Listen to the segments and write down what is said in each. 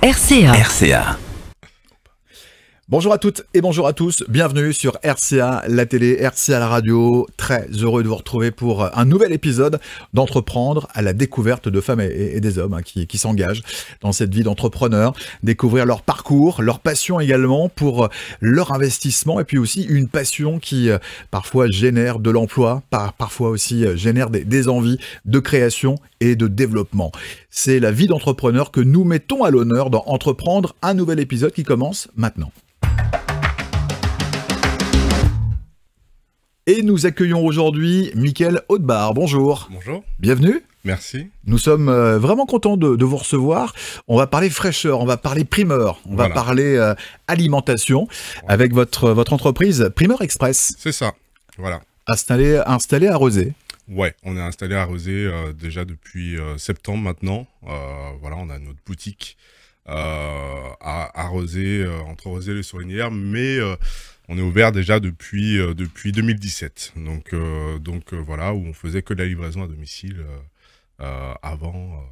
RCA. RCA. Bonjour à toutes et bonjour à tous, bienvenue sur RCA, la télé, RCA, la radio. Très heureux de vous retrouver pour un nouvel épisode d'Entreprendre à la découverte de femmes et des hommes qui s'engagent dans cette vie d'entrepreneur, découvrir leur parcours, leur passion également pour leur investissement et puis aussi une passion qui parfois génère de l'emploi, parfois aussi génère des envies de création et de développement. C'est la vie d'entrepreneur que nous mettons à l'honneur dans Entreprendre, un nouvel épisode qui commence maintenant. Et nous accueillons aujourd'hui Mickaël Audebar. Bonjour. Bonjour. Bienvenue. Merci. Nous sommes vraiment contents de vous recevoir. On va parler fraîcheur, on va parler primeur, on va parler alimentation avec votre entreprise Primeur Express. C'est ça, voilà. Installé à Rezé. Ouais, on est installé à Rezé déjà depuis septembre maintenant. Voilà, on a notre boutique à Rezé, entre Rezé et les Sorinières, mais on est ouvert déjà depuis 2017. Donc voilà, où on faisait que de la livraison à domicile avant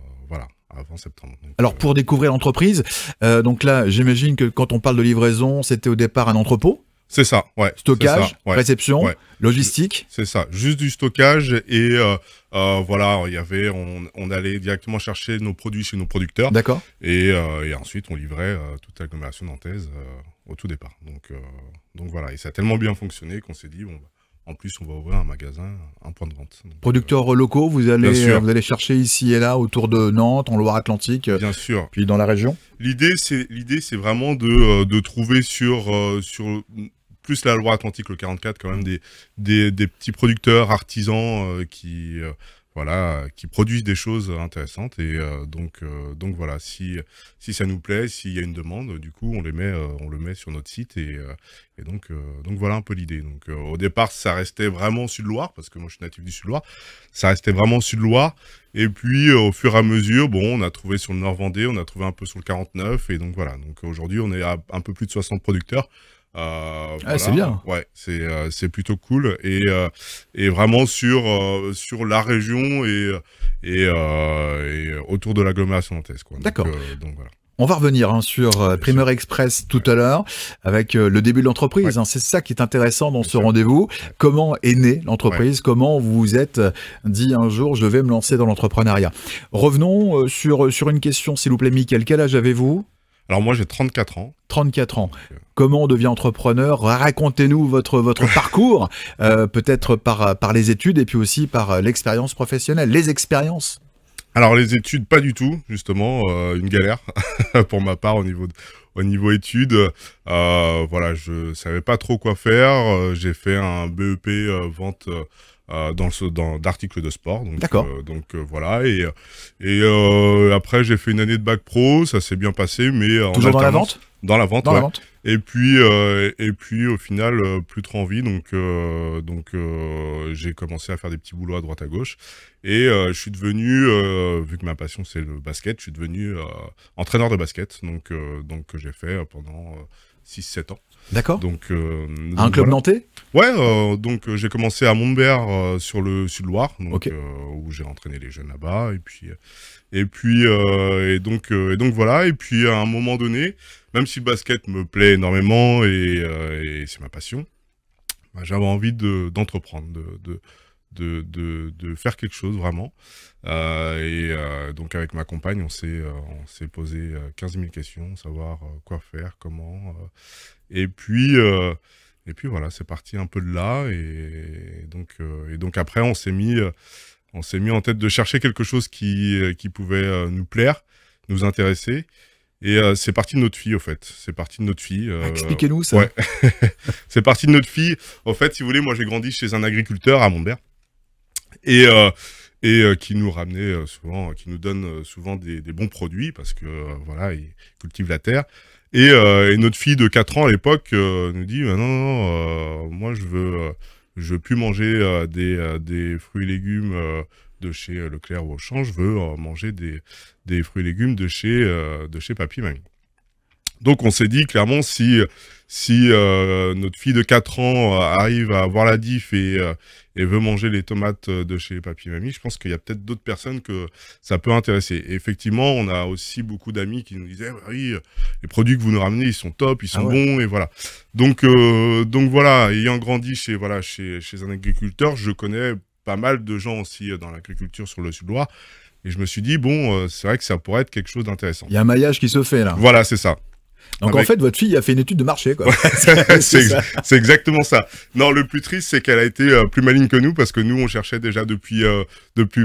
septembre. Donc, alors pour découvrir l'entreprise, donc là j'imagine que quand on parle de livraison, c'était au départ un entrepôt. C'est ça, ouais. Stockage, ouais, réception, ouais. Logistique. C'est ça, juste du stockage et voilà, on allait directement chercher nos produits chez nos producteurs. D'accord. Et ensuite on livrait toute l'agglomération nantaise au tout départ. Donc voilà, et ça a tellement bien fonctionné qu'on s'est dit bon, en plus on va ouvrir un magasin, un point de vente. Donc, producteurs locaux, vous allez chercher ici et là autour de Nantes, en Loire-Atlantique. Bien sûr. Puis dans la région. L'idée c'est vraiment de trouver sur plus la Loire-Atlantique, le 44, quand même des petits producteurs, artisans qui produisent des choses intéressantes. Et donc voilà, si ça nous plaît, s'il y a une demande, du coup on le met sur notre site et donc voilà un peu l'idée. Donc au départ ça restait vraiment Sud-Loire, parce que moi je suis natif du Sud-Loire, ça restait vraiment Sud-Loire. Et puis au fur et à mesure, on a trouvé sur le Nord-Vendée, on a trouvé un peu sur le 49, et donc voilà. Donc aujourd'hui on est à un peu plus de 60 producteurs. Voilà. C'est bien. Ouais, c'est plutôt cool et vraiment sur la région et autour de l'agglomération nantaise, quoi. D'accord. Donc voilà. On va revenir sur Primeur Express tout à l'heure avec le début de l'entreprise. Ouais. C'est ça qui est intéressant dans Bien ce sûr. rendez-vous. Ouais. Comment est née l'entreprise? Comment vous vous êtes dit un jour je vais me lancer dans l'entrepreneuriat? Revenons sur une question s'il vous plaît, Mickaël. Quel âge avez-vous? Alors moi j'ai 34 ans. 34 ans. Comment on devient entrepreneur? Racontez-nous votre parcours, peut-être par les études et puis aussi par l'expérience professionnelle, les expériences. Alors les études, pas du tout, justement, une galère pour ma part au niveau études. Voilà, je savais pas trop quoi faire. J'ai fait un BEP vente d'articles de sport. D'accord. Voilà, et après j'ai fait une année de bac pro, ça s'est bien passé, mais en Toujours dans la alternance. vente? Dans la vente, Dans ouais. la vente. Et puis au final, plus trop envie, donc j'ai commencé à faire des petits boulots à droite à gauche, et je suis devenu, vu que ma passion c'est le basket, je suis devenu entraîneur de basket, donc que j'ai fait pendant 6-7 ans. D'accord. Donc Un club voilà. nantais? Ouais, donc j'ai commencé à Montbert sur le Sud-Loire, donc Ok. où j'ai entraîné les jeunes là-bas, et donc voilà. Et puis à un moment donné, même si le basket me plaît énormément et c'est ma passion, j'avais envie d'entreprendre, de faire quelque chose vraiment. Donc avec ma compagne, on s'est posé 15 000 questions, savoir quoi faire, comment. Et puis voilà, c'est parti un peu de là. Et donc après, on s'est mis en tête de chercher quelque chose qui pouvait nous plaire, nous intéresser. Et c'est parti de notre fille, au fait. C'est parti de notre fille. Expliquez-nous ça. Ouais. C'est parti de notre fille. En fait, si vous voulez, moi j'ai grandi chez un agriculteur à Montbert. Et qui nous ramenait souvent, qui nous donne souvent des bons produits, parce que voilà, il cultive la terre. Et notre fille de 4 ans à l'époque nous dit non, moi je veux plus manger des fruits et légumes de chez Leclerc ou Auchan, je veux manger des fruits et légumes de chez Papy et Mamie. Donc on s'est dit clairement si notre fille de 4 ans arrive à avoir la diff et veut manger les tomates de chez Papy et Mamie, je pense qu'il y a peut-être d'autres personnes que ça peut intéresser. Et effectivement, on a aussi beaucoup d'amis qui nous disaient oui, les produits que vous nous ramenez, ils sont top, ils sont bons, et voilà. Donc voilà, ayant grandi chez un agriculteur, je connais pas mal de gens aussi dans l'agriculture sur le Sud-Loire. Et je me suis dit, bon, c'est vrai que ça pourrait être quelque chose d'intéressant. Il y a un maillage qui se fait là. Voilà, c'est ça. Donc en fait, votre fille a fait une étude de marché, quoi. C'est exactement ça. Non, le plus triste, c'est qu'elle a été plus maligne que nous, parce que nous, on cherchait déjà depuis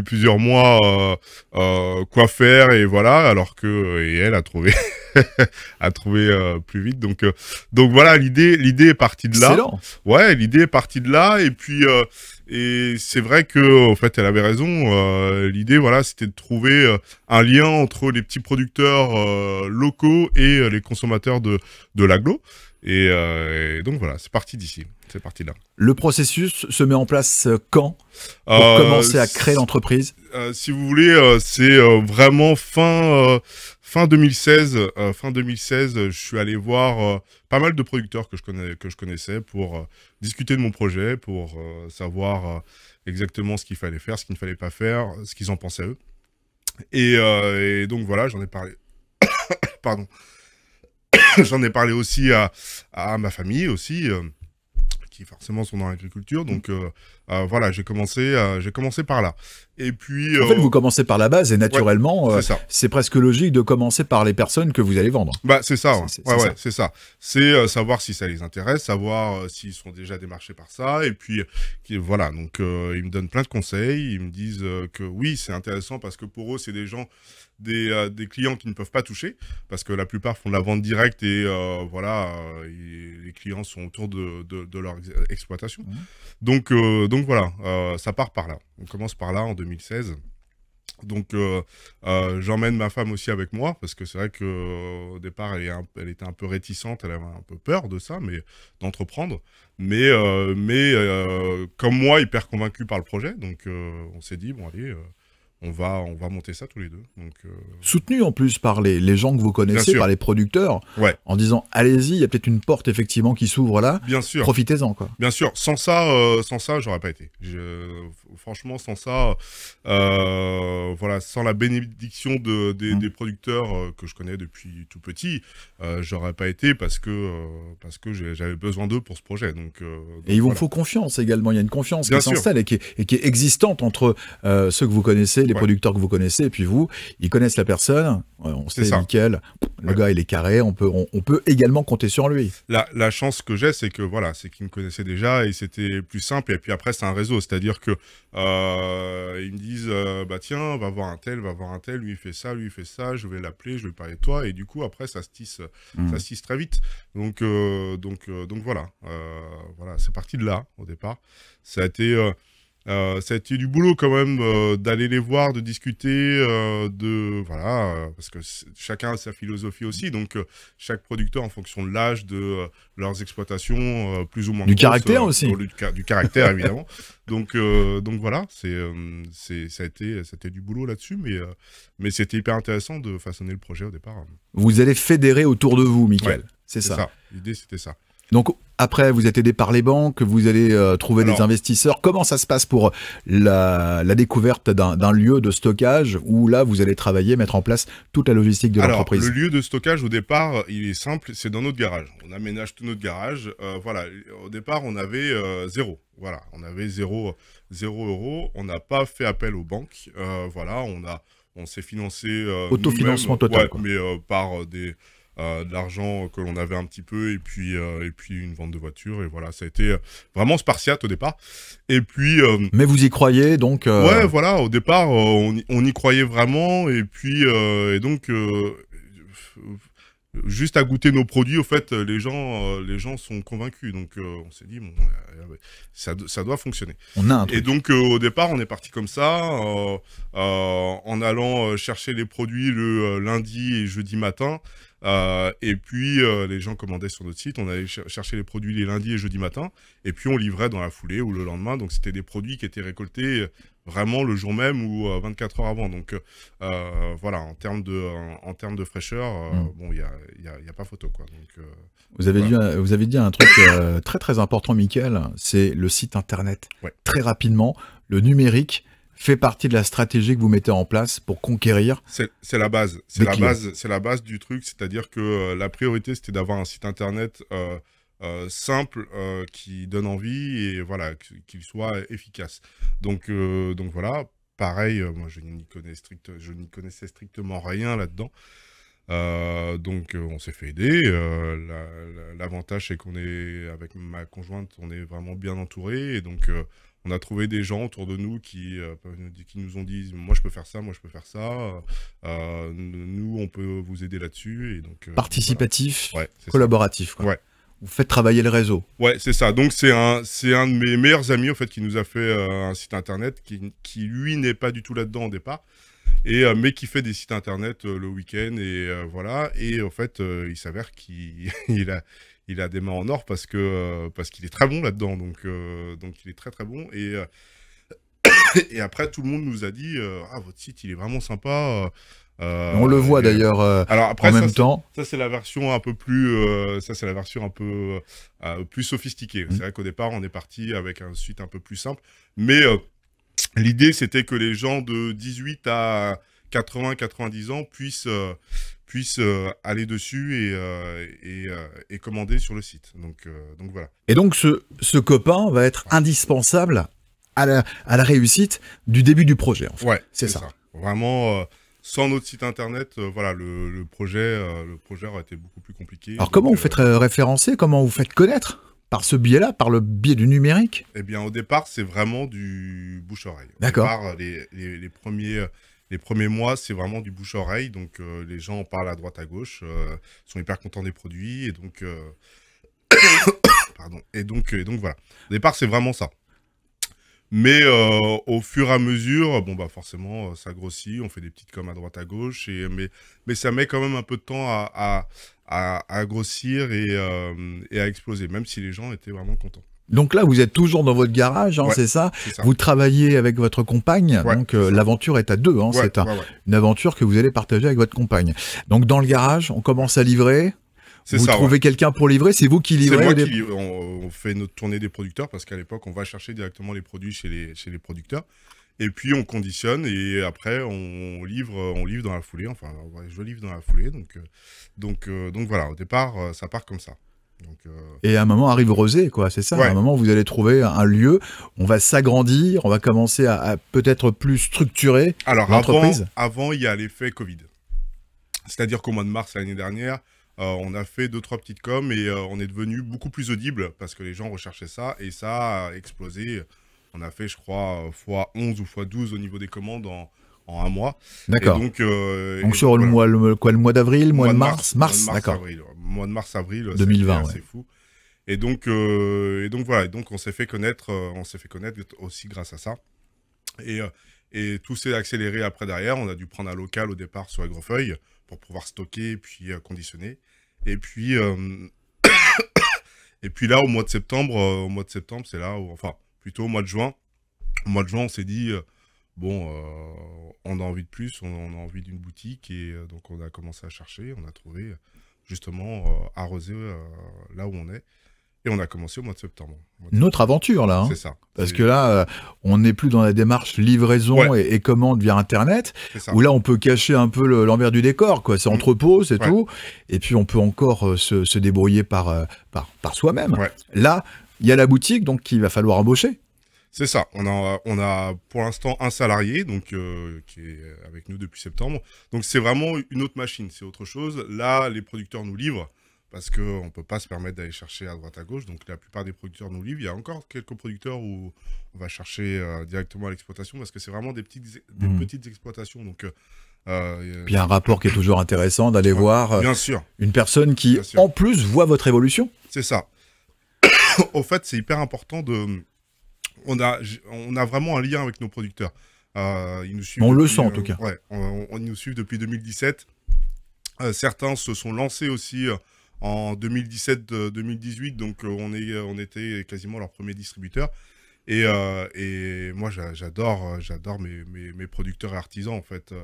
plusieurs mois quoi faire, et voilà, alors que et elle a trouvé plus vite. Donc voilà, l'idée est partie de là. Excellent. Ouais, l'idée est partie de là, et puis et c'est vrai que, en fait, elle avait raison. L'idée, voilà, c'était de trouver un lien entre les petits producteurs locaux et les consommateurs de l'agglo. Et donc voilà, c'est parti d'ici. C'est parti de là. Le processus se met en place quand pour commencer à créer l'entreprise? Si vous voulez, c'est vraiment fin 2016. Fin 2016, je suis allé voir pas mal de producteurs que je connaissais pour discuter de mon projet, pour savoir exactement ce qu'il fallait faire, ce qu'il ne fallait pas faire, ce qu'ils en pensaient eux. Et donc voilà, j'en ai parlé. Pardon. J'en ai parlé aussi à ma famille aussi. Qui forcément sont dans l'agriculture, donc voilà, j'ai commencé par là. Et puis en fait, vous commencez par la base et naturellement, c'est presque logique de commencer par les personnes que vous allez vendre. Bah c'est ça, c'est ça. C'est savoir si ça les intéresse, savoir s'ils sont déjà démarchés par ça, et puis voilà. Donc ils me donnent plein de conseils, ils me disent que oui, c'est intéressant parce que pour eux, c'est des gens. Des clients qui ne peuvent pas toucher, parce que la plupart font de la vente directe et voilà, les clients sont autour de leur exploitation. Donc voilà, ça part par là. On commence par là en 2016. Donc j'emmène ma femme aussi avec moi, parce que c'est vrai qu'au départ elle était un peu réticente, elle avait un peu peur de ça, mais d'entreprendre. Mais comme moi, hyper convaincu par le projet, donc on s'est dit bon allez. On va monter ça tous les deux. Donc, soutenu en plus par les gens que vous connaissez, par les producteurs, en disant allez-y, il y a peut-être une porte effectivement qui s'ouvre là. Bien sûr. Profitez-en quoi. Bien sûr. Sans ça, j'aurais pas été. Franchement, sans ça, voilà, sans la bénédiction des producteurs que je connais depuis tout petit, j'aurais pas été parce que j'avais besoin d'eux pour ce projet. Donc et ils vous font confiance également. Il y a une confiance qui s'installe et qui est existante entre ceux que vous connaissez, les producteurs que vous connaissez, et puis vous, ils connaissent la personne, on sait nickel, le gars il est carré, on peut également compter sur lui. La chance que j'ai, c'est que voilà, c'est qu'ils me connaissaient déjà et c'était plus simple, et puis après c'est un réseau, c'est-à-dire que ils me disent bah tiens, va voir un tel, lui il fait ça, je vais l'appeler, je vais parler de toi, et du coup après ça se tisse très vite. Donc voilà, c'est parti de là au départ. Ça a été du boulot quand même d'aller les voir, de discuter, parce que chacun a sa philosophie aussi, donc chaque producteur en fonction de l'âge, de leurs exploitations, plus ou moins du caractère aussi, du caractère évidemment. Donc voilà, ça a été du boulot là-dessus, mais c'était hyper intéressant de façonner le projet au départ. Vous allez fédérer autour de vous, Mickaël. C'est ça. L'idée c'était ça. Donc après, vous êtes aidé par les banques, vous allez trouver des investisseurs. Comment ça se passe pour la découverte d'un lieu de stockage où là, vous allez travailler, mettre en place toute la logistique de l'entreprise? Le lieu de stockage, au départ, il est simple, c'est dans notre garage. On aménage tout notre garage. Voilà, au départ, on avait zéro. Voilà, on avait 0 €. On n'a pas fait appel aux banques. Voilà, on s'est financé autofinancement total, quoi. Mais par de l'argent que l'on avait un petit peu, et puis une vente de voiture, et voilà, ça a été vraiment spartiate au départ. Et puis mais vous y croyez donc ouais, voilà, au départ on y croyait vraiment, et puis donc juste à goûter nos produits, au fait, les gens sont convaincus, donc on s'est dit bon, ça doit fonctionner. On a un truc. Et donc au départ, on est parti comme ça, en allant chercher les produits le lundi et jeudi matin. Et puis les gens commandaient sur notre site, on allait chercher les produits les lundis et jeudi matin, et puis on livrait dans la foulée ou le lendemain. Donc c'était des produits qui étaient récoltés vraiment le jour même ou 24 heures avant. Donc voilà, en termes de fraîcheur, bon, il y a pas photo, quoi. Donc, vous avez voilà. vous avez dit un truc très très important, Mickaël, c'est le site internet. Ouais. Très rapidement, le numérique fait partie de la stratégie que vous mettez en place pour conquérir. C'est la base. Des clients. C'est la base du truc. C'est-à-dire que la priorité, c'était d'avoir un site internet simple, qui donne envie et voilà, qu'il soit efficace. Donc voilà. Pareil, moi je n'y connaissais strictement rien là-dedans. Donc on s'est fait aider. L'avantage, c'est qu'on est, avec ma conjointe, on est vraiment bien entouré. Et donc on a trouvé des gens autour de nous qui nous ont dit, moi je peux faire ça, moi je peux faire ça. Nous, on peut vous aider là-dessus. Et donc Participatif, voilà. Ouais, collaboratif, quoi. Ouais. Vous faites travailler le réseau. Ouais, c'est ça. Donc c'est un de mes meilleurs amis, en fait, qui nous a fait un site internet qui lui n'est pas du tout là-dedans au départ. Mais qui fait des sites internet le week-end et voilà. Et en fait, il s'avère qu'il il a des mains en or parce qu'il est très bon là-dedans. Donc il est très très bon. Et après, tout le monde nous a dit ah, votre site, il est vraiment sympa. On le voit d'ailleurs alors après, en même temps. Ça c'est la version un peu plus, plus sophistiquée. C'est vrai qu'au départ, on est parti avec un site un peu plus simple, mais l'idée, c'était que les gens de 18 à 80-90 ans puissent aller dessus et commander sur le site. Donc voilà. Et donc ce copain va être indispensable à la réussite du début du projet. En fait. Ouais, c'est ça. Vraiment, sans notre site internet, voilà, le projet aurait été beaucoup plus compliqué. Alors comment vous faites référencer, comment vous faites connaître? Par ce biais-là, par le biais du numérique? Eh bien, au départ, c'est vraiment du bouche-oreille. D'accord. Au départ, les premiers mois, c'est vraiment du bouche-oreille. Donc, les gens en parlent à droite, à gauche, sont hyper contents des produits. Et donc, pardon. Et donc voilà. Au départ, c'est vraiment ça. Mais au fur et à mesure, bon, bah, forcément, ça grossit. On fait des petites coms à droite, à gauche. Mais ça met quand même un peu de temps à grossir et à exploser, même si les gens étaient vraiment contents. Donc là, vous êtes toujours dans votre garage, hein, Ouais, c'est ça? c'est ça. Vous travaillez avec votre compagne, Ouais, donc c'est ça. l'aventure est à deux, hein, Ouais, c'est ouais. une aventure que vous allez partager avec votre compagne. Donc dans le garage, on commence à livrer. Vous trouvez quelqu'un pour livrer, c'est vous qui livrez? C'est moi qui livre. On fait notre tournée des producteurs parce qu'à l'époque, on va chercher directement les produits chez les producteurs. Et puis on conditionne et après on livre dans la foulée. Enfin, ouais, je livre dans la foulée. Donc voilà, au départ, ça part comme ça. Donc, Et à un moment arrive Rosé, quoi, c'est ça. Ouais. À un moment, vous allez trouver un lieu, on va s'agrandir, on va commencer à peut-être plus structurer l'entreprise. Avant, il y a l'effet Covid. C'est-à-dire qu'au mois de mars l'année dernière, on a fait 2-3 petites coms et on est devenu beaucoup plus audible parce que les gens recherchaient ça et ça a explosé. On a fait, je crois, x11 ou x12 au niveau des commandes en un mois. D'accord. Donc sur le mois d'avril, mois de mars, d'accord. Mois de mars-avril 2020, c'est fou. Et donc voilà, et donc on s'est fait connaître aussi grâce à ça. Et tout s'est accéléré après derrière. On a dû prendre un local au départ sur Aigrefeuille pour pouvoir stocker puis conditionner. Et puis et puis là au mois de septembre, c'est là où, enfin plutôt au mois de juin. Au mois de juin, on s'est dit bon, on a envie de plus, on a envie d'une boutique et donc on a commencé à chercher, on a trouvé justement à Rosé là où on est et on a commencé au mois de septembre. Une autre aventure là, hein. C'est ça. Parce que là, on n'est plus dans la démarche livraison et commande via Internet, où là on peut cacher un peu l'envers du décor, quoi. C'est entrepôt, c'est tout, et puis on peut encore se débrouiller par soi-même. Ouais. Là, il y a la boutique, donc il va falloir embaucher. C'est ça. On a pour l'instant un salarié donc qui est avec nous depuis septembre. Donc c'est vraiment une autre machine, c'est autre chose. Là, les producteurs nous livrent parce qu'on ne peut pas se permettre d'aller chercher à droite à gauche. Donc la plupart des producteurs nous livrent. Il y a encore quelques producteurs où on va chercher directement à l'exploitation parce que c'est vraiment des petites exploitations. Donc puis un rapport qui est toujours intéressant d'aller voir bien sûr. Une personne qui en plus voit votre évolution. C'est ça. Au fait, c'est hyper important de... On a vraiment un lien avec nos producteurs. Ils nous suivent on le sent en tout cas. Ouais, on nous suit depuis 2017. Certains se sont lancés aussi en 2017-2018, donc on était quasiment leur premier distributeur. Et moi, j'adore mes producteurs et artisans, en fait.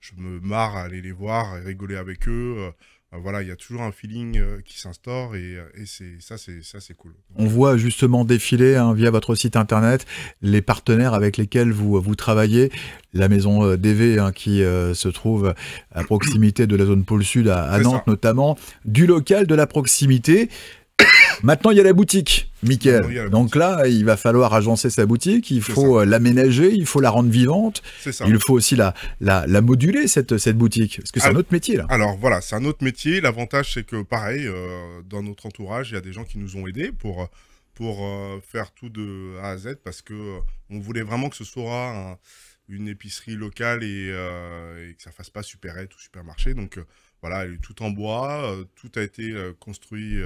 Je me marre à aller les voir, à rigoler avec eux. Voilà, il y a toujours un feeling qui s'instaure et c'est cool. On voit justement défiler via votre site internet les partenaires avec lesquels vous travaillez. La maison DV qui se trouve à proximité de la zone pôle sud à Nantes notamment. Du local, de la proximité. Maintenant, il y a la boutique, Mickaël. Donc là, il va falloir agencer sa boutique, il faut l'aménager, il faut la rendre vivante. Il faut aussi la moduler, cette boutique. Parce que c'est un autre métier, là. Alors voilà, c'est un autre métier. L'avantage, c'est que pareil, dans notre entourage, il y a des gens qui nous ont aidés pour faire tout de A à Z, parce que on voulait vraiment que ce soit une épicerie locale et que ça fasse pas supérette ou supermarché. Donc voilà, elle est tout en bois, tout a été construit...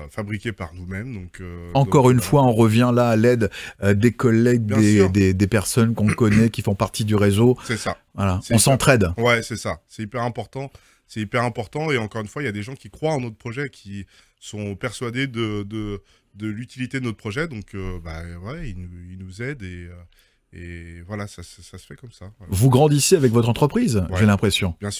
fabriqué par nous-mêmes. Encore une fois, on revient là à l'aide des collègues, des personnes qu'on connaît, qui font partie du réseau. C'est ça. Voilà. On s'entraide. Ouais, c'est ça. C'est hyper important. C'est hyper important. Et encore une fois, il y a des gens qui croient en notre projet, qui sont persuadés de l'utilité de notre projet. Donc, ouais, ils nous aident et voilà, ça se fait comme ça. Voilà. Vous grandissez avec votre entreprise, j'ai l'impression. Bien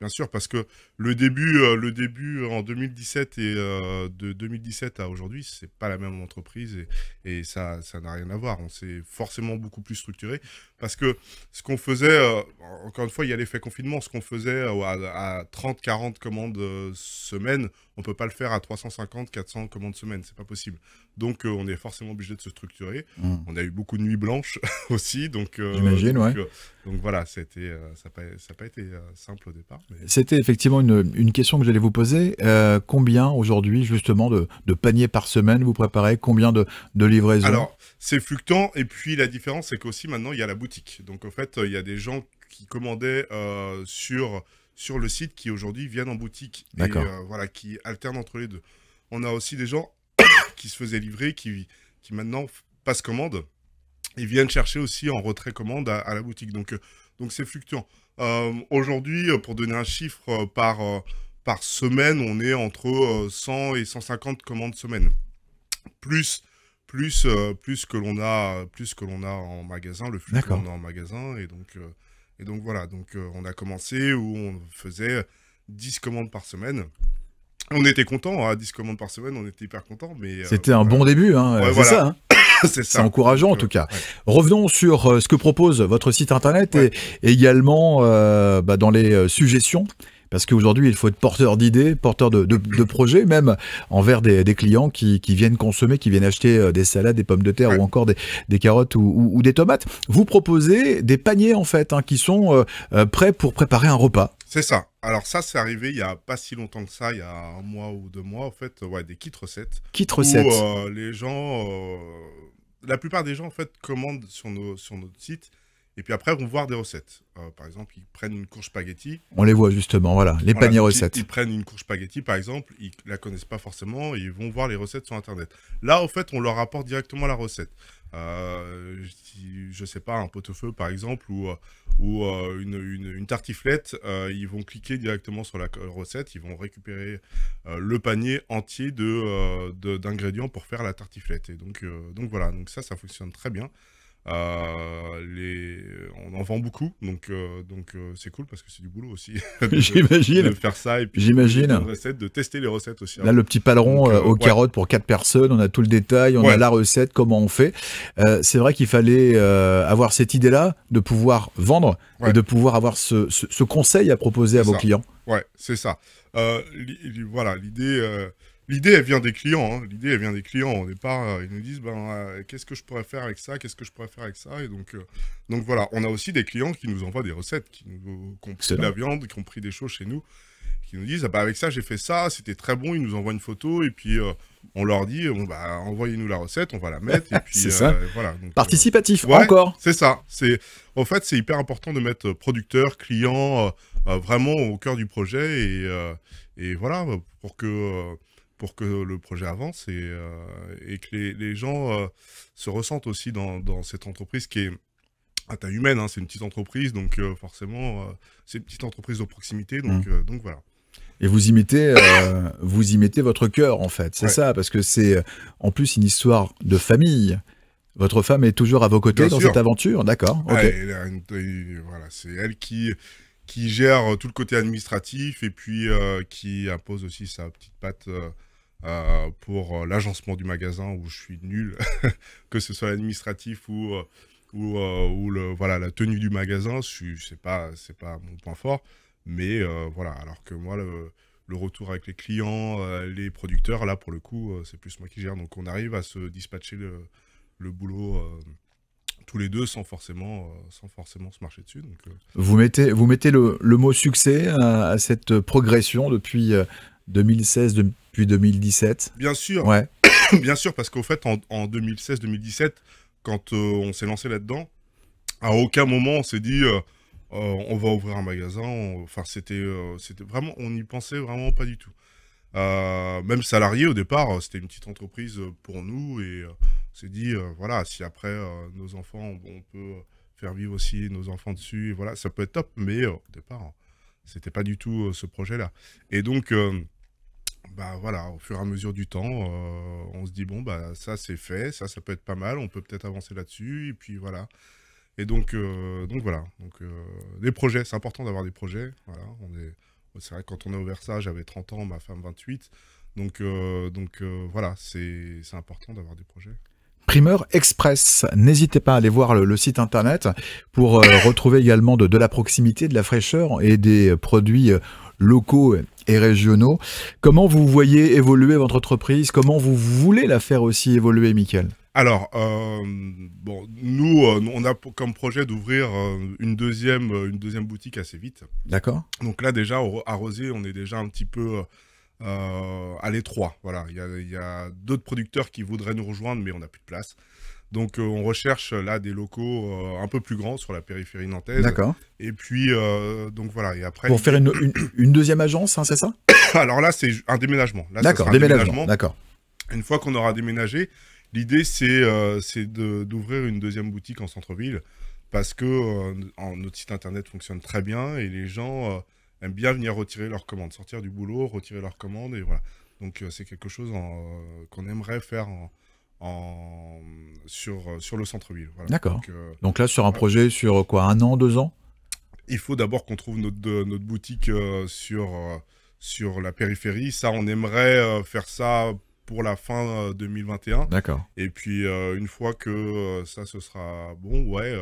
sûr, parce que le début en 2017 et de 2017 à aujourd'hui, c'est pas la même entreprise et ça n'a rien à voir. On s'est forcément beaucoup plus structuré parce que ce qu'on faisait, encore une fois, il y a l'effet confinement, ce qu'on faisait à 30-40 commandes semaine, on peut pas le faire à 350-400 commandes semaine, c'est pas possible. Donc on est forcément obligé de se structurer. On a eu beaucoup de nuits blanches aussi, donc j'imagine, ouais. Donc voilà, ça n'a pas été simple au départ. Mais... C'était effectivement une question que j'allais vous poser. Combien aujourd'hui justement de paniers par semaine vous préparez? Combien de livraisons? Alors, c'est fluctuant, et puis la différence, c'est qu'aussi maintenant, il y a la boutique. Donc en fait, il y a des gens qui commandaient sur le site qui aujourd'hui viennent en boutique. D'accord. Et voilà, qui alternent entre les deux. On a aussi des gens qui se faisaient livrer, qui maintenant passent commande. Ils viennent chercher aussi en retrait commande à la boutique. Donc c'est fluctuant. Aujourd'hui, pour donner un chiffre, par semaine, on est entre 100 et 150 commandes semaine. Plus que l'on a en magasin, le flux que l'on a en magasin. Et donc voilà. Donc on a commencé où on faisait 10 commandes par semaine. On était contents, 10 commandes par semaine, on était hyper contents. C'était un bon début, c'est voilà. Ça. C'est encourageant en tout cas. Ouais. Revenons sur ce que propose votre site internet et également dans les suggestions. Parce qu'aujourd'hui, il faut être porteur d'idées, porteur de projets, même envers des clients qui viennent consommer, qui viennent acheter des salades, des pommes de terre ou encore des carottes ou des tomates. Vous proposez des paniers en fait qui sont prêts pour préparer un repas. C'est ça. Alors ça, c'est arrivé il n'y a pas si longtemps que ça, il y a 1 mois ou 2 mois en fait, des kits recettes. Kits recettes. Où les gens, la plupart des gens en fait commandent sur notre site. Et puis après, vont voir des recettes. Par exemple, ils prennent une courge spaghetti. On les voit justement, voilà, les paniers recettes. Ils prennent une courge spaghetti, par exemple, ils ne la connaissent pas forcément, et ils vont voir les recettes sur Internet. Là, au fait, on leur apporte directement la recette. Je sais pas, un pot-au-feu, par exemple, ou une tartiflette, ils vont cliquer directement sur la recette, ils vont récupérer le panier entier d'ingrédients pour faire la tartiflette. Et donc voilà, donc ça fonctionne très bien. On en vend beaucoup, donc c'est cool parce que c'est du boulot aussi. J'imagine. De faire ça et puis de tester les recettes aussi. Là, le petit paleron aux carottes pour 4 personnes, on a tout le détail, on a la recette, comment on fait. C'est vrai qu'il fallait avoir cette idée-là de pouvoir vendre et de pouvoir avoir ce conseil à proposer à vos clients. Ouais, c'est ça. Voilà, l'idée, elle vient des clients. L'idée, elle vient des clients. Au départ, ils nous disent, qu'est-ce que je pourrais faire avec ça? Qu'est-ce que je pourrais faire avec ça? Et donc voilà. On a aussi des clients qui nous envoient des recettes, qui ont pris de la viande, qui ont pris des choses chez nous, qui nous disent, avec ça, j'ai fait ça, c'était très bon. Ils nous envoient une photo et puis on leur dit, envoyez-nous la recette, on va la mettre. Et puis, c'est ça. Voilà. Donc, participatif, encore. C'est ça. En fait, c'est hyper important de mettre producteur, client, vraiment au cœur du projet et voilà, pour que le projet avance et que les gens se ressentent aussi dans cette entreprise qui est à taille humaine. C'est une petite entreprise, donc forcément, c'est une petite entreprise de proximité, donc voilà. Et vous y mettez votre cœur, en fait, c'est ça, parce que c'est en plus une histoire de famille. Votre femme est toujours à vos côtés Bien dans sûr. cette aventure, d'accord. Ok. Voilà, c'est elle qui gère tout le côté administratif et puis qui impose aussi sa petite patte pour l'agencement du magasin où je suis nul, que ce soit l'administratif ou voilà, la tenue du magasin, c'est pas mon point fort. Mais voilà, alors que moi, le retour avec les clients, les producteurs, là, pour le coup, c'est plus moi qui gère. Donc, on arrive à se dispatcher le boulot tous les deux sans forcément se marcher dessus. Donc, Vous mettez le mot succès à cette progression depuis 2016, depuis 2017. bien sûr, Ouais, bien sûr, parce qu'au fait, en 2016-2017, quand on s'est lancé là-dedans, à aucun moment on s'est dit on va ouvrir un magasin. Enfin, c'était vraiment, on n'y pensait vraiment pas du tout. Même salarié au départ, c'était une petite entreprise pour nous et on s'est dit voilà, si après nos enfants, on peut faire vivre aussi nos enfants dessus, et voilà, ça peut être top. Mais au départ, c'était pas du tout ce projet-là. Et donc bah voilà, au fur et à mesure du temps, on se dit bon bah ça c'est fait, ça peut être pas mal, on peut peut-être avancer là-dessus et puis voilà. Et donc voilà, des projets, c'est important d'avoir des projets. Voilà, c'est vrai que quand on a ouvert ça, j'avais 30 ans, ma femme 28. Voilà, c'est important d'avoir des projets. Primeur Express, n'hésitez pas à aller voir le site internet pour retrouver également de la proximité, de la fraîcheur et des produits locaux et régionaux. Comment vous voyez évoluer votre entreprise? Comment vous voulez la faire aussi évoluer, Mickaël? Alors, bon, nous, on a comme projet d'ouvrir une deuxième boutique assez vite. D'accord. Donc là, déjà, à Rosé, on est déjà un petit peu à l'étroit. Voilà, il y a d'autres producteurs qui voudraient nous rejoindre, mais on n'a plus de place. Donc, on recherche là des locaux un peu plus grands sur la périphérie nantaise. D'accord. Et puis, donc voilà. Et après, Pour faire une deuxième agence, hein, c'est ça? alors là, c'est un déménagement. Là, ça D'accord, sera un déménagement. D'accord. Une fois qu'on aura déménagé, l'idée, c'est d'ouvrir une deuxième boutique en centre-ville parce que notre site internet fonctionne très bien et les gens aiment bien venir retirer leurs commandes, sortir du boulot, retirer leurs commandes et voilà. Donc, c'est quelque chose qu'on aimerait faire sur le centre-ville. Voilà. D'accord. Donc, là, sur un projet sur quoi, 1 an, 2 ans? il faut d'abord qu'on trouve notre boutique sur la périphérie. Ça, on aimerait faire ça pour la fin 2021. D'accord. Et puis, une fois que ça, ce sera bon, ouais,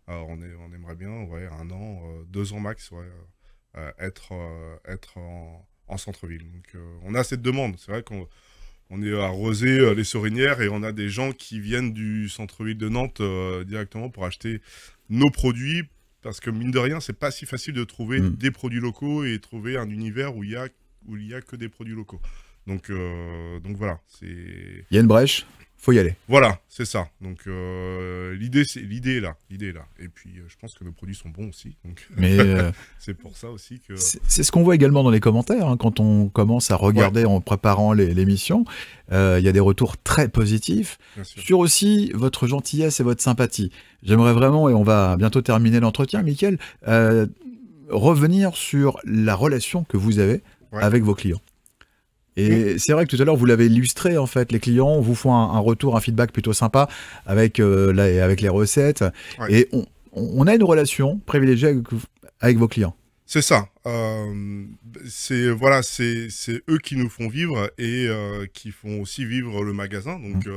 on aimerait bien, ouais, 1 an, 2 ans max, ouais, être en centre-ville. Donc, on a cette demande. C'est vrai qu'on est à Rosé, les Sorinières, et on a des gens qui viennent du centre-ville de Nantes directement pour acheter nos produits. Parce que mine de rien, c'est pas si facile de trouver des produits locaux et trouver un univers où il y a que des produits locaux. Donc voilà, c'est. Il y a une brèche, faut y aller. Voilà, c'est ça. Donc l'idée est là. Et puis je pense que nos produits sont bons aussi. Donc Mais c'est pour ça aussi que. c'est ce qu'on voit également dans les commentaires hein, quand on commence à regarder en préparant l'émission. Il y a des retours très positifs sur aussi votre gentillesse et votre sympathie. J'aimerais vraiment, et on va bientôt terminer l'entretien, Mickaël, revenir sur la relation que vous avez avec vos clients. Et c'est vrai que tout à l'heure, vous l'avez illustré, en fait, les clients vous font un retour, un feedback plutôt sympa avec les recettes. Ouais. Et on a une relation privilégiée avec vos clients. C'est ça. C'est eux qui nous font vivre et qui font aussi vivre le magasin. Donc,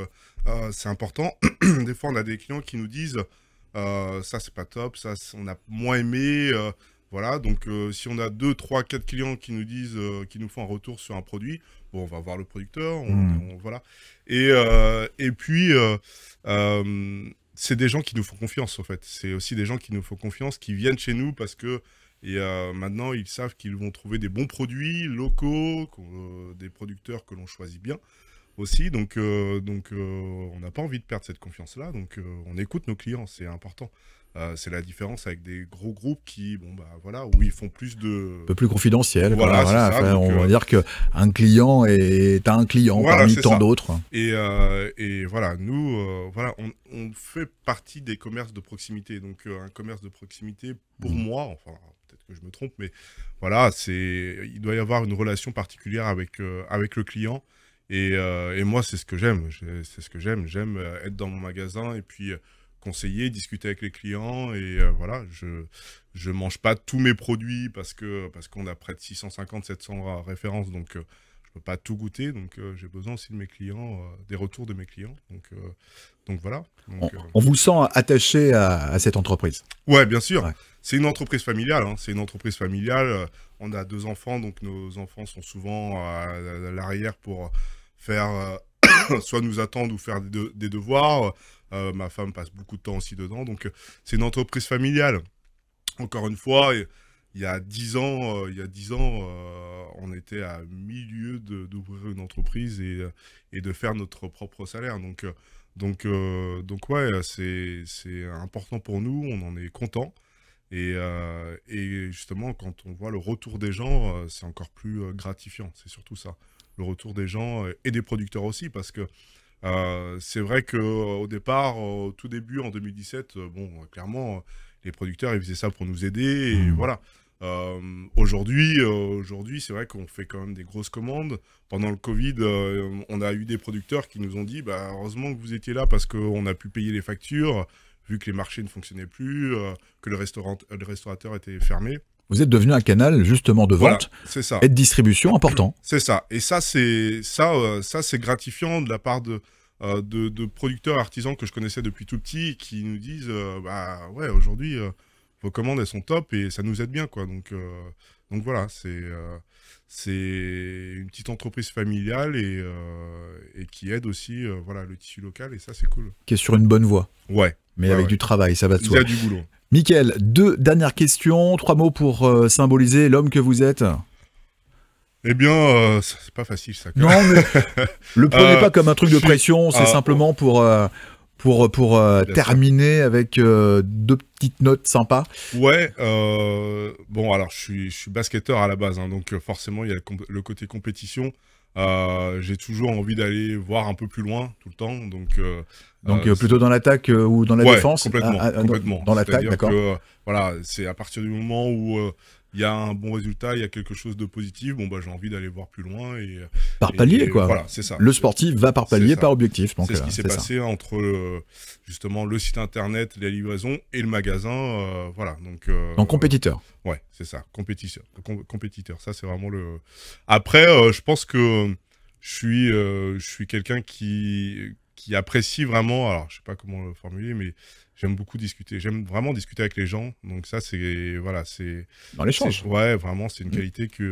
c'est important. Des fois, on a des clients qui nous disent ça, c'est pas top, ça, on a moins aimé. Voilà, donc si on a 2, 3, 4 clients qui nous disent, qui nous font un retour sur un produit, bon, on va voir le producteur, voilà. Et puis, c'est des gens qui nous font confiance, en fait. C'est aussi des gens qui nous font confiance, qui viennent chez nous parce que maintenant, ils savent qu'ils vont trouver des bons produits locaux, des producteurs que l'on choisit bien aussi. Donc on n'a pas envie de perdre cette confiance-là. Donc, on écoute nos clients, c'est important. C'est la différence avec des gros groupes qui, bon, bah, voilà, où ils font plus de... Un peu plus confidentiel. Voilà, voilà. Ça, donc, on va dire qu'un client est un client parmi tant d'autres. Et voilà, nous, voilà, on fait partie des commerces de proximité. Donc, un commerce de proximité, pour moi, enfin, peut-être que je me trompe, mais voilà, il doit y avoir une relation particulière avec le client. Et moi, c'est ce que j'aime. C'est ce que j'aime. J'aime être dans mon magasin et puis conseiller, discuter avec les clients. Et voilà, je mange pas tous mes produits parce qu'on a près de 650-700 références. Donc, je peux pas tout goûter. Donc, j'ai besoin aussi de mes clients, des retours de mes clients. Donc voilà. Donc, on vous sent attaché à cette entreprise? Ouais, bien sûr. Ouais. C'est une entreprise familiale. Hein. C'est une entreprise familiale. On a 2 enfants, donc nos enfants sont souvent à l'arrière pour faire soit nous attendre ou faire des devoirs. Ma femme passe beaucoup de temps aussi dedans. Donc, c'est une entreprise familiale. Encore une fois, il y a 10 ans, on était à milieu d'ouvrir une entreprise et de faire notre propre salaire. Donc ouais, c'est important pour nous. On en est content. Et justement, quand on voit le retour des gens, c'est encore plus gratifiant. C'est surtout ça. Le retour des gens et des producteurs aussi, parce que c'est vrai qu'au départ, au tout début, en 2017, clairement, les producteurs, ils faisaient ça pour nous aider, et voilà. Aujourd'hui, c'est vrai qu'on fait quand même des grosses commandes. Pendant le Covid, on a eu des producteurs qui nous ont dit, bah, heureusement que vous étiez là parce qu'on a pu payer les factures, vu que les marchés ne fonctionnaient plus, que le restaurateur était fermé. Vous êtes devenu un canal justement de vente voilà, et de distribution important. C'est ça. Et ça, c'est gratifiant de la part de producteurs artisans que je connaissais depuis tout petit qui nous disent bah ouais, aujourd'hui vos commandes elles sont top et ça nous aide bien quoi. Donc voilà, c'est une petite entreprise familiale et qui aide aussi voilà le tissu local et ça c'est cool. Qui est sur une bonne voie. Ouais. Mais avec du travail, ça va de soi. Il y a du boulot. Mickaël, 2 dernières questions, 3 mots pour symboliser l'homme que vous êtes. Eh bien, c'est pas facile ça. Non, mais le prenez pas comme un truc de pression, c'est simplement pour terminer avec 2 petites notes sympas. Ouais, bon alors je suis basketteur à la base, hein, donc forcément il y a le côté compétition. J'ai toujours envie d'aller voir un peu plus loin tout le temps, donc plutôt dans l'attaque ou dans la défense. Complètement. Dans l'attaque, d'accord. Voilà, c'est à partir du moment où il y a un bon résultat, il y a quelque chose de positif, bon bah j'ai envie d'aller voir plus loin par palier quoi. Voilà, c'est ça. Le sportif va par palier, par objectif. C'est ce qui s'est passé entre justement le site internet, les livraisons et le magasin, voilà. Donc compétiteur. Ouais, c'est ça, compétiteur. Ça c'est vraiment le. Après, je pense que je suis quelqu'un qui apprécie vraiment. Alors, je sais pas comment le formuler, mais j'aime beaucoup discuter. J'aime vraiment discuter avec les gens. Donc ça, c'est voilà, c'est dans l'échange. Ouais, vraiment, c'est une qualité qui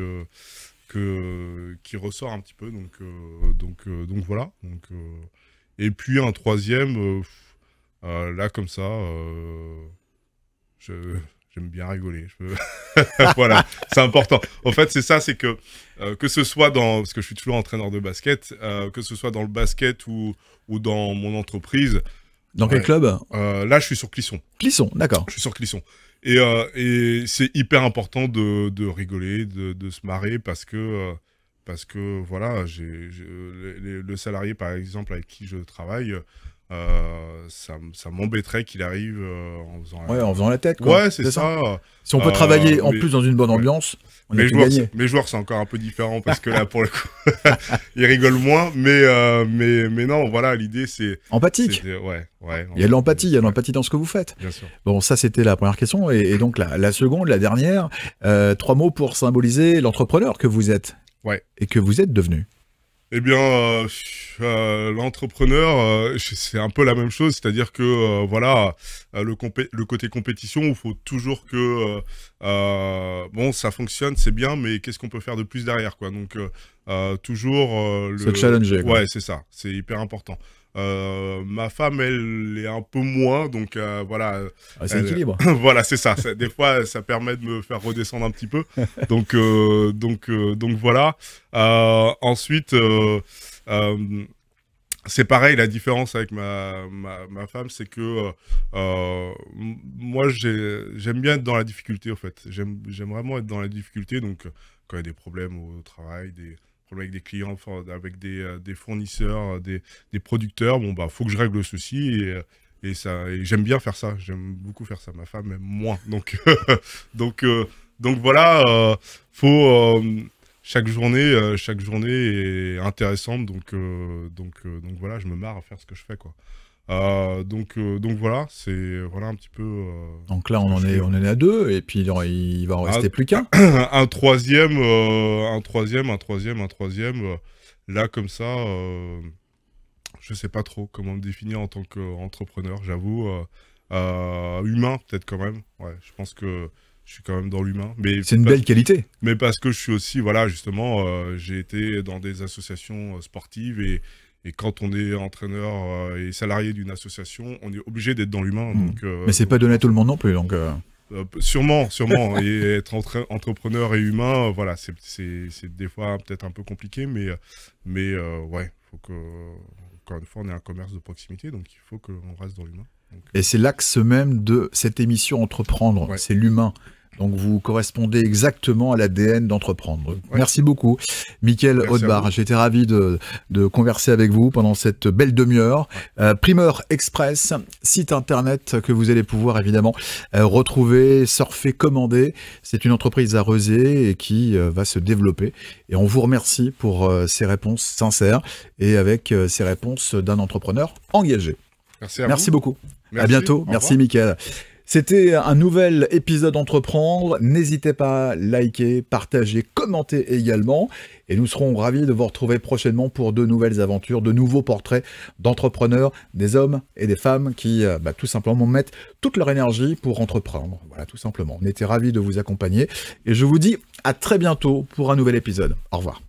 ressort un petit peu. Donc voilà. Et puis un troisième, là comme ça, j'aime bien rigoler. Voilà, c'est important. En fait, c'est ça, c'est que ce soit parce que je suis toujours entraîneur de basket, que ce soit dans le basket ou dans mon entreprise. Dans quel club? Là, je suis sur Clisson. Clisson, d'accord. Je suis sur Clisson. Et c'est hyper important de rigoler, de se marrer parce que voilà, le salarié, par exemple, avec qui je travaille, ça m'embêterait qu'il arrive en faisant la tête, quoi. Ouais, c'est ça. Si on peut travailler en plus dans une bonne ambiance, on a tout gagné. Mes joueurs, c'est encore un peu différent parce que là, pour le coup, ils rigolent moins. Mais non, voilà, l'idée, c'est... Empathique. Ouais. Il y a de l'empathie, dans ce que vous faites. Bien sûr. Bon, ça, c'était la première question. Et donc, la seconde, la dernière, 3 mots pour symboliser l'entrepreneur que vous êtes. Ouais. Et que vous êtes devenu. Eh bien, l'entrepreneur, c'est un peu la même chose, c'est-à-dire que voilà, le côté compétition, il faut toujours que bon, ça fonctionne, c'est bien, mais qu'est-ce qu'on peut faire de plus derrière, quoi. Donc toujours se challenger, quoi. Ouais, c'est ça, c'est hyper important. Ma femme, elle est un peu moins, donc voilà. C'est l'équilibre. Voilà, c'est ça. Des fois, ça permet de me faire redescendre un petit peu. Donc voilà. Ensuite, c'est pareil. La différence avec ma femme, c'est que moi, j'aime bien être dans la difficulté, en fait. J'aime vraiment être dans la difficulté. Donc, quand il y a des problèmes au travail, des problèmes avec des clients, avec des fournisseurs, des producteurs, bon bah faut que je règle ceci et j'aime bien faire ça, j'aime beaucoup faire ça. Ma femme aime moins, donc voilà, faut chaque journée est intéressante, donc voilà, je me marre à faire ce que je fais, quoi. Donc voilà, c'est voilà un petit peu. Donc là, on en est à 2, et puis il va en rester plus qu'un. Un troisième. Là, comme ça, je sais pas trop comment me définir en tant qu'entrepreneur, j'avoue. Humain, peut-être quand même. Ouais, je pense que je suis quand même dans l'humain. C'est une belle qualité. Mais parce que je suis aussi, voilà, justement, j'ai été dans des associations sportives et quand on est entraîneur et salarié d'une association, on est obligé d'être dans l'humain. Mais c'est pas donné à tout le monde non plus, donc. Sûrement. Et être entrepreneur et humain, voilà, c'est des fois peut-être un peu compliqué, mais ouais, faut que, encore une fois, on est un commerce de proximité, donc il faut qu'on reste dans l'humain. Et c'est l'axe même de cette émission Entreprendre, ouais. C'est l'humain. Donc vous correspondez exactement à l'ADN d'Entreprendre. Ouais. Merci beaucoup, Mickaël Haudebart. J'étais ravi de converser avec vous pendant cette belle demi-heure. Ouais. Primeur Express, site internet que vous allez pouvoir évidemment retrouver, surfer, commander. C'est une entreprise à Rezé et qui va se développer. Et on vous remercie pour ces réponses sincères et avec ces réponses d'un entrepreneur engagé. Merci beaucoup. Merci. À bientôt. Merci, Mickaël. C'était un nouvel épisode d'Entreprendre. N'hésitez pas à liker, partager, commenter également. Et nous serons ravis de vous retrouver prochainement pour de nouvelles aventures, de nouveaux portraits d'entrepreneurs, des hommes et des femmes qui tout simplement mettent toute leur énergie pour entreprendre. Voilà, tout simplement. On était ravis de vous accompagner. Et je vous dis à très bientôt pour un nouvel épisode. Au revoir.